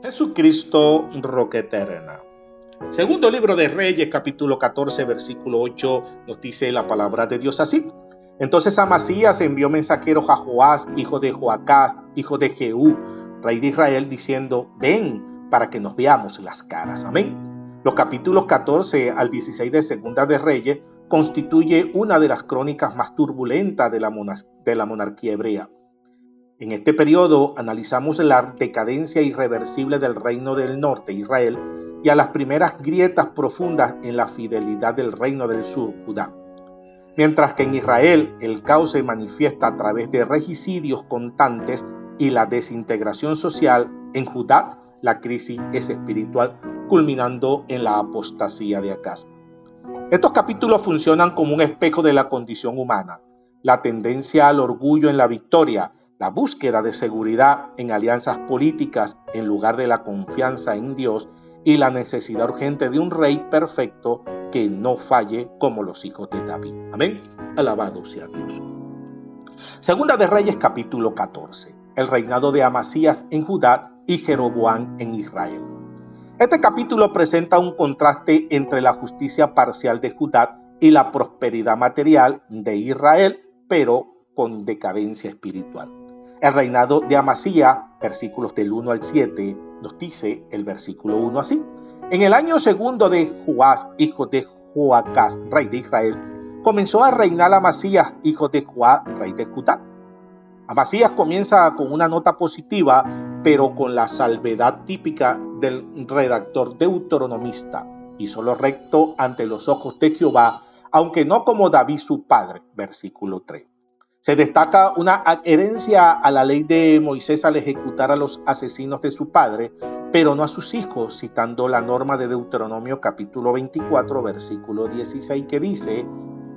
Jesucristo, roca eterna. Segundo libro de Reyes, capítulo 14, versículo 8, nos dice la palabra de Dios así. Entonces Amasías envió mensajeros a Joás, hijo de Joacás, hijo de Jehú, rey de Israel, diciendo: ven para que nos veamos las caras. Amén. Los capítulos 14 al 16 de Segunda de Reyes constituye una de las crónicas más turbulentas de la monarquía hebrea. En este periodo analizamos la decadencia irreversible del reino del norte, Israel, y a las primeras grietas profundas en la fidelidad del reino del sur, Judá. Mientras que en Israel el caos se manifiesta a través de regicidios constantes y la desintegración social, en Judá la crisis es espiritual, culminando en la apostasía de Acaz. Estos capítulos funcionan como un espejo de la condición humana, la tendencia al orgullo en la victoria, la búsqueda de seguridad en alianzas políticas en lugar de la confianza en Dios y la necesidad urgente de un rey perfecto que no falle como los hijos de David. Amén. Alabado sea Dios. Segunda de Reyes, capítulo 14. El reinado de Amasías en Judá y Jeroboam en Israel. Este capítulo presenta un contraste entre la justicia parcial de Judá y la prosperidad material de Israel, pero con decadencia espiritual. El reinado de Amasías, versículos del 1 al 7, nos dice el versículo 1 así. En el año segundo de Joás, hijo de Joacás, rey de Israel, comenzó a reinar Amasías, hijo de Joás, rey de Judá. Amasías comienza con una nota positiva, pero con la salvedad típica del redactor deuteronomista. Hizo lo recto ante los ojos de Jehová, aunque no como David su padre, versículo 3. Se destaca una adherencia a la ley de Moisés al ejecutar a los asesinos de su padre, pero no a sus hijos, citando la norma de Deuteronomio capítulo 24, versículo 16, que dice: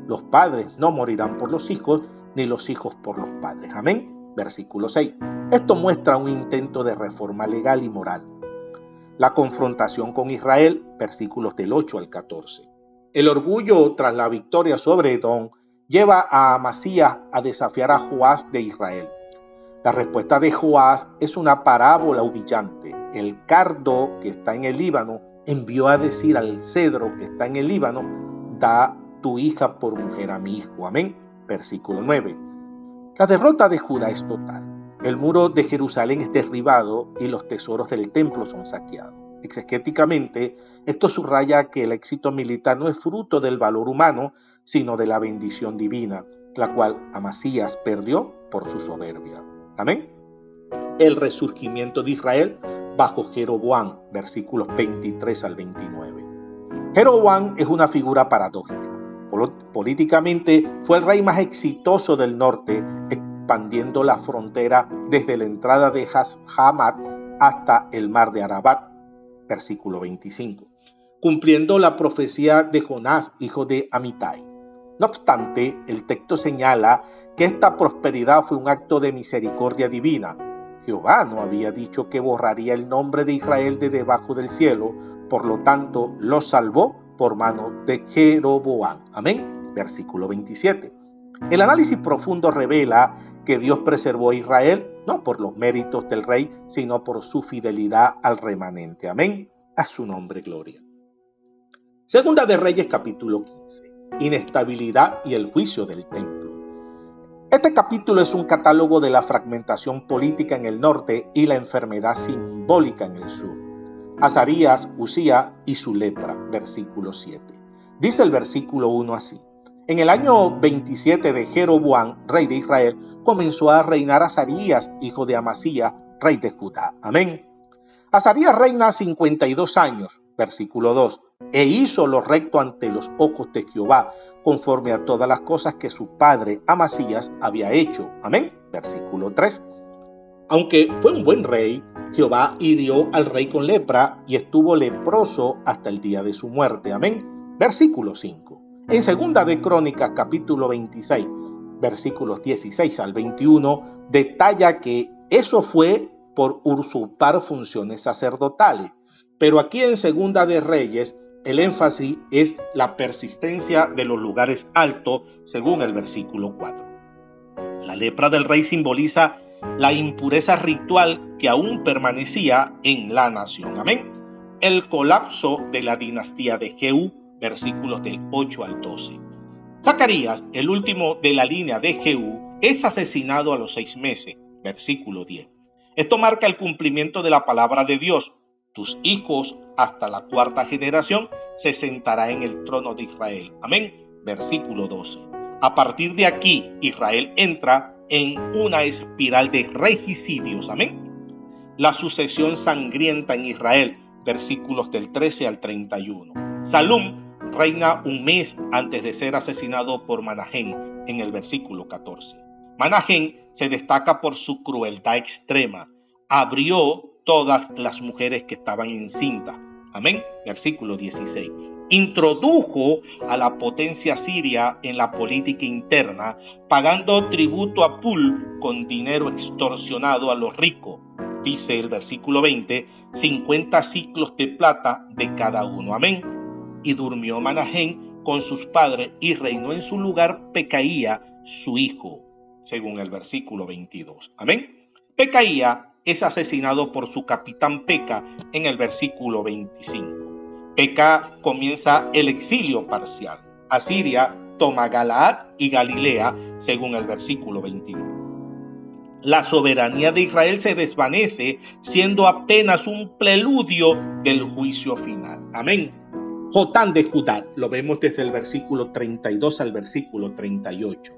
los padres no morirán por los hijos, ni los hijos por los padres. Amén. Versículo 6. Esto muestra un intento de reforma legal y moral. La confrontación con Israel, versículos del 8 al 14. El orgullo tras la victoria sobre Edom lleva a Amasías a desafiar a Joás de Israel. La respuesta de Joás es una parábola humillante. El cardo que está en el Líbano envió a decir al cedro que está en el Líbano: da tu hija por mujer a mi hijo. Amén. Versículo 9. La derrota de Judá es total. El muro de Jerusalén es derribado y los tesoros del templo son saqueados. Exegéticamente, esto subraya que el éxito militar no es fruto del valor humano, sino de la bendición divina, la cual Amasías perdió por su soberbia. Amén. El resurgimiento de Israel bajo Jeroboam, versículos 23 al 29. Jeroboam es una figura paradójica. Políticamente fue el rey más exitoso del norte, expandiendo la frontera desde la entrada de Hamat hasta el mar de Arabat, versículo 25, cumpliendo la profecía de Jonás, hijo de Amitai. No obstante, el texto señala que esta prosperidad fue un acto de misericordia divina. Jehová no había dicho que borraría el nombre de Israel de debajo del cielo, por lo tanto, lo salvó por mano de Jeroboam. Amén. Versículo 27. El análisis profundo revela que Dios preservó a Israel no por los méritos del rey, sino por su fidelidad al remanente. Amén. A su nombre gloria. Segunda de Reyes, capítulo 15. Inestabilidad y el juicio del templo. Este capítulo es un catálogo de la fragmentación política en el norte y la enfermedad simbólica en el sur. Azarías, Usía y su lepra, versículo 7. Dice el versículo 1 así. En el año 27 de Jeroboam, rey de Israel, comenzó a reinar Azarías, hijo de Amasías, rey de Judá. Amén. Azarías reina 52 años, versículo 2, e hizo lo recto ante los ojos de Jehová, conforme a todas las cosas que su padre Amasías había hecho. Amén. Versículo 3. Aunque fue un buen rey, Jehová hirió al rey con lepra y estuvo leproso hasta el día de su muerte. Amén. Versículo 5. En Segunda de Crónicas, capítulo 26, versículos 16 al 21, detalla que eso fue por usurpar funciones sacerdotales. Pero aquí en Segunda de Reyes, el énfasis es la persistencia de los lugares altos, según el versículo 4. La lepra del rey simboliza la impureza ritual que aún permanecía en la nación. Amén. El colapso de la dinastía de Jehú, versículos del 8 al 12. Zacarías, el último de la línea de Jehú, es asesinado a los 6 meses, versículo 10. Esto marca el cumplimiento de la palabra de Dios. Tus hijos hasta la 4ª generación se sentará en el trono de Israel. Amén. Versículo 12. A partir de aquí, Israel entra en una espiral de regicidios. Amén. La sucesión sangrienta en Israel, versículos del 13 al 31. Salum reina un mes antes de ser asesinado por Manahén, en el versículo 14. Manahén se destaca por su crueldad extrema. Abrió todas las mujeres que estaban encintas. Amén. Versículo 16. Introdujo a la potencia siria en la política interna, pagando tributo a Pul con dinero extorsionado a los ricos. Dice el versículo 20, 50 ciclos de plata de cada uno. Amén. Y durmió Manahén con sus padres y reinó en su lugar Pecaía, su hijo, según el versículo 22. Amén. Pecaía es asesinado por su capitán Peca en el versículo 25. Peca comienza el exilio parcial. Asiria toma Galaad y Galilea, según el versículo 21. La soberanía de Israel se desvanece, siendo apenas un preludio del juicio final. Amén. Jotán de Judá, lo vemos desde el versículo 32 al versículo 38.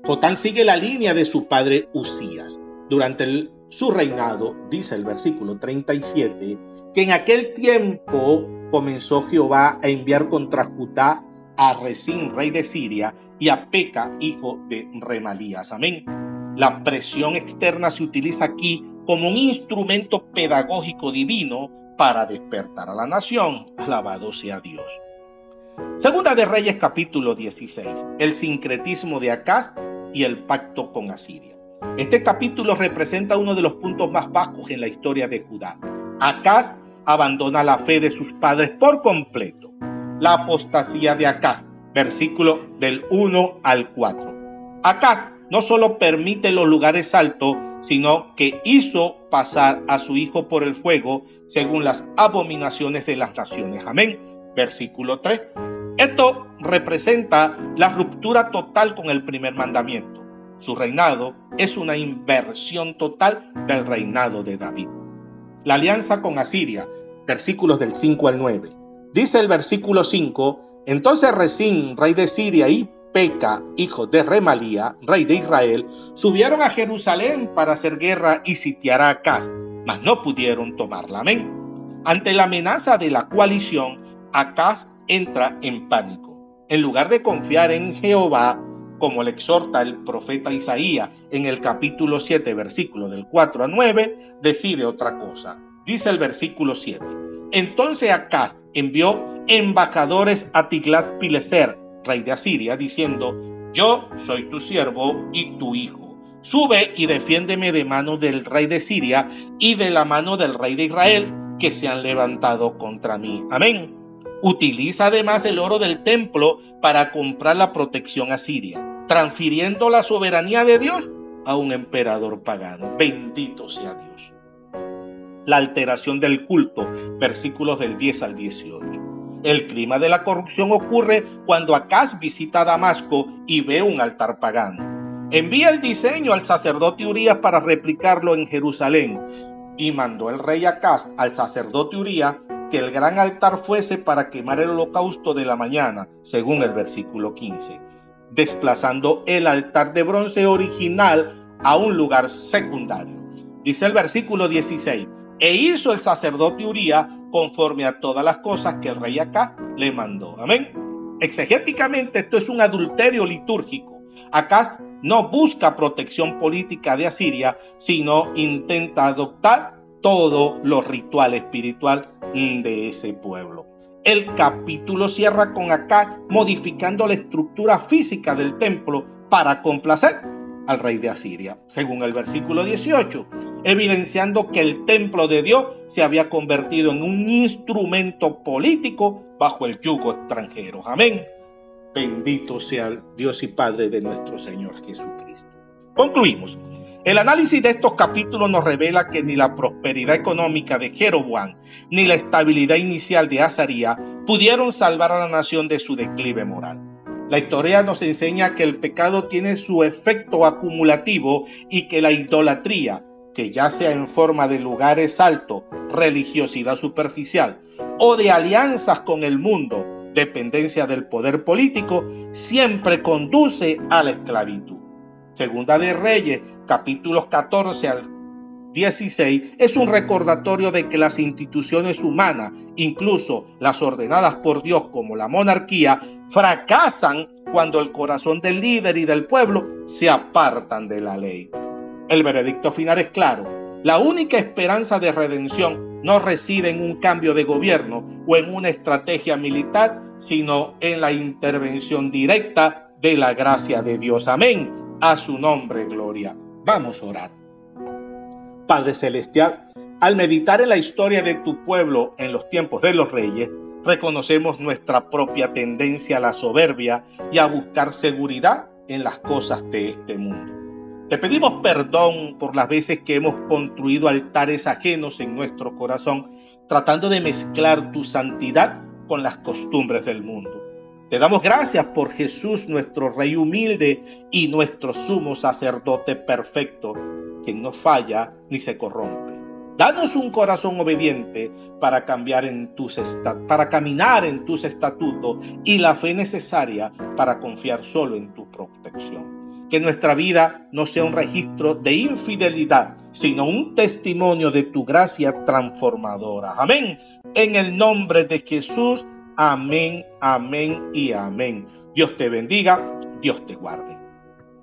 Jotán sigue la línea de su padre Usías. Durante su reinado, dice el versículo 37, que en aquel tiempo comenzó Jehová a enviar contra Judá a Resín, rey de Siria, y a Peca, hijo de Remalías. Amén. La presión externa se utiliza aquí como un instrumento pedagógico divino para despertar a la nación. Alabado sea Dios. Segunda de Reyes, capítulo 16. El sincretismo de Acaz y el pacto con Asiria. Este capítulo representa uno de los puntos más bajos en la historia de Judá. Acaz abandona la fe de sus padres por completo. La apostasía de Acaz, versículo del 1 al 4. Acaz no solo permite los lugares altos, sino que hizo pasar a su hijo por el fuego según las abominaciones de las naciones. Amén. Versículo 3. Esto representa la ruptura total con el primer mandamiento. Su reinado es una inversión total del reinado de David. La alianza con Asiria, versículos del 5 al 9. Dice el versículo 5, entonces Resín, rey de Siria, y Peca, hijo de Remalía, rey de Israel, subieron a Jerusalén para hacer guerra y sitiar a Acaz, mas no pudieron tomarla. Amén. Ante la amenaza de la coalición, Acaz entra en pánico. En lugar de confiar en Jehová, como le exhorta el profeta Isaías en el capítulo 7, versículo del 4 a 9, decide otra cosa. Dice el versículo 7. Entonces Acaz envió embajadores a Tiglat-Pileser, rey de Asiria, diciendo, yo soy tu siervo y tu hijo. Sube y defiéndeme de mano del rey de Siria y de la mano del rey de Israel, que se han levantado contra mí. Amén. Utiliza además el oro del templo para comprar la protección a Siria, transfiriendo la soberanía de Dios a un emperador pagano. Bendito sea Dios. La alteración del culto, versículos del 10 al 18. El clima de la corrupción ocurre cuando Acaz visita Damasco y ve un altar pagano. Envía el diseño al sacerdote Urías para replicarlo en Jerusalén, y mandó el rey Acaz al sacerdote Urías que el gran altar fuese para quemar el holocausto de la mañana, según el versículo 15, desplazando el altar de bronce original a un lugar secundario. Dice el versículo 16, e hizo el sacerdote Urías conforme a todas las cosas que el rey Acaz le mandó. Amén. Exegéticamente esto es un adulterio litúrgico. Acaz no busca protección política de Asiria, sino intenta adoptar todo lo ritual espiritual de ese pueblo. El capítulo cierra con Acaz modificando la estructura física del templo para complacer al rey de Asiria, según el versículo 18, evidenciando que el templo de Dios se había convertido en un instrumento político bajo el yugo extranjero. Amén. Bendito sea el Dios y Padre de nuestro Señor Jesucristo. Concluimos. El análisis de estos capítulos nos revela que ni la prosperidad económica de Jeroboam ni la estabilidad inicial de Azarías pudieron salvar a la nación de su declive moral. La historia nos enseña que el pecado tiene su efecto acumulativo y que la idolatría, que ya sea en forma de lugares altos, religiosidad superficial o de alianzas con el mundo, dependencia del poder político, siempre conduce a la esclavitud. Segunda de Reyes, capítulos 14 al 16, es un recordatorio de que las instituciones humanas, incluso las ordenadas por Dios como la monarquía, fracasan cuando el corazón del líder y del pueblo se apartan de la ley. El veredicto final es claro: la única esperanza de redención no reside en un cambio de gobierno o en una estrategia militar, sino en la intervención directa de la gracia de Dios. Amén. A su nombre, gloria. Vamos a orar. Padre Celestial, al meditar en la historia de tu pueblo en los tiempos de los reyes, reconocemos nuestra propia tendencia a la soberbia y a buscar seguridad en las cosas de este mundo. Te pedimos perdón por las veces que hemos construido altares ajenos en nuestro corazón, tratando de mezclar tu santidad con las costumbres del mundo. Te damos gracias por Jesús, nuestro Rey humilde y nuestro sumo sacerdote perfecto, quien no falla ni se corrompe. Danos un corazón obediente para caminar en tus estatutos y la fe necesaria para confiar solo en tu protección. Que nuestra vida no sea un registro de infidelidad, sino un testimonio de tu gracia transformadora. Amén. En el nombre de Jesús. Amén, amén y amén. Dios te bendiga, Dios te guarde.